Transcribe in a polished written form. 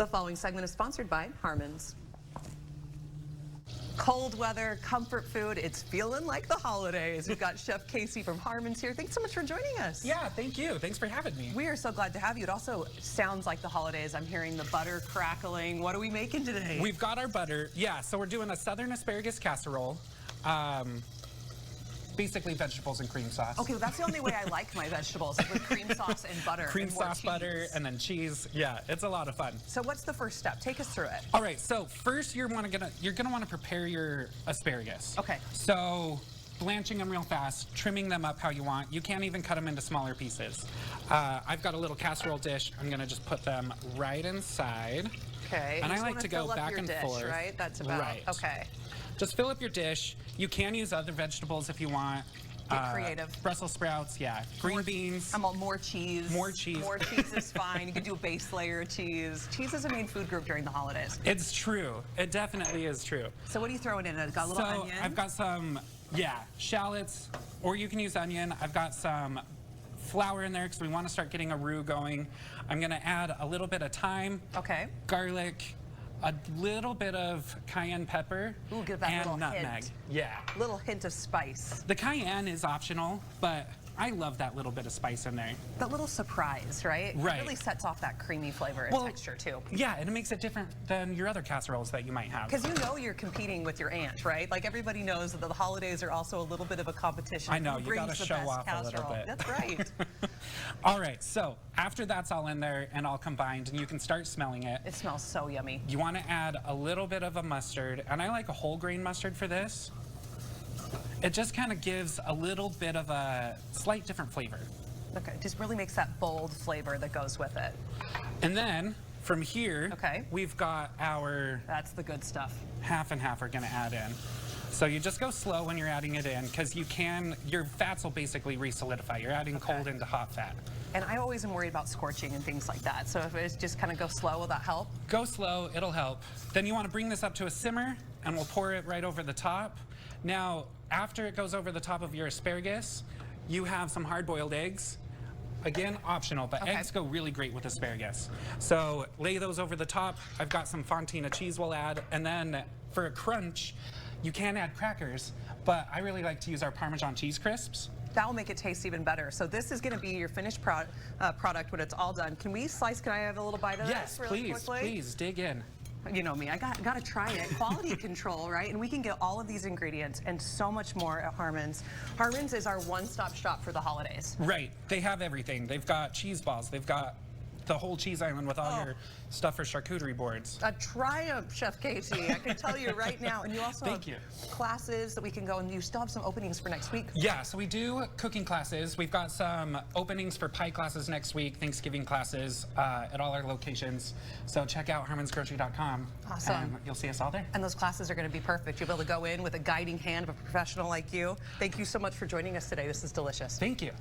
The following segment is sponsored by Harmon's. Cold weather, comfort food, it's feeling like the holidays. We've got Chef Casey from Harmon's here. Thanks so much for joining us. Yeah, thank you. Thanks for having me. We are so glad to have you. It also sounds like the holidays. I'm hearing the butter crackling. What are we making today? We've got our butter. Yeah, so we're doing a southern asparagus casserole. Basically vegetables and cream sauce. Okay, well, that's the only way I like my vegetables, is with cream sauce and butter. Cream and more sauce, cheese. butter, and then cheese. Yeah, it's a lot of fun. So what's the first step? Take us through it. All right, so first you're gonna want to prepare your asparagus. Okay. So blanching them real fast, trimming them up how you want. You can't even cut them into smaller pieces. I've got a little casserole dish. I'm gonna just put them right inside. Okay. And I like to go back and forth. Right? That's about right. Okay. Just fill up your dish. You can use other vegetables if you want. Get creative. Brussels sprouts, yeah. Green beans. I'm on more cheese. More cheese. More cheese is fine. You can do a base layer of cheese. Cheese is a main food group during the holidays. It's true. It definitely is true. So what are you throwing in? I've got a little onion. I've got some, shallots, or you can use onion. I've got some flour in there because we want to start getting a roux going. I'm going to add a little bit of thyme. Okay. Garlic. A little bit of cayenne pepper. Ooh, give that and little nutmeg. hint. Yeah. Little hint of spice. The cayenne is optional, but I love that little bit of spice in there. That little surprise, right? Right. It really sets off that creamy flavor and texture too. Yeah, and it makes it different than your other casseroles that you might have. Because you know you're competing with your aunt, right? Like everybody knows that the holidays are also a little bit of a competition. I know, Who you gotta brings the show best off a little casserole? bit. That's right. All right, so after that's all in there and all combined, and you can start smelling it. It smells so yummy. You want to add a little bit of a mustard, and I like a whole grain mustard for this. It just kind of gives a little bit of a slight different flavor. Okay, just really makes that bold flavor that goes with it. And then from here, we've got our... That's the good stuff. Half and half we're going to add in. So you just go slow when you're adding it in, because your fats will basically re-solidify. You're adding cold into hot fat. And I always am worried about scorching and things like that. So if it's just kind of go slow, will that help? Go slow, it'll help. Then you want to bring this up to a simmer, and we'll pour it right over the top. Now, after it goes over the top of your asparagus, you have some hard-boiled eggs. Again, optional, but eggs go really great with asparagus. So lay those over the top. I've got some fontina cheese we'll add, and then for a crunch, you can add crackers, but I really like to use our Parmesan cheese crisps. That will make it taste even better. So this is going to be your finished product when it's all done. Can we slice? Can I have a little bite of this really quickly? Yes, please, dig in. You know me, I got to try it. Quality control, right? And we can get all of these ingredients and so much more at Harmon's. Harmon's is our one-stop shop for the holidays. Right. They have everything. They've got cheese balls. They've got the whole cheese island with all your stuff for charcuterie boards. A triumph, Chef Casey. I can tell you right now. And you also have classes that we can go, and you still have some openings for next week. Yeah, so we do cooking classes. We've got some openings for pie classes next week, Thanksgiving classes at all our locations. So check out harmonsgrocery.com. Awesome. And you'll see us all there. And those classes are going to be perfect. You'll be able to go in with a guiding hand of a professional like you. Thank you so much for joining us today. This is delicious. Thank you.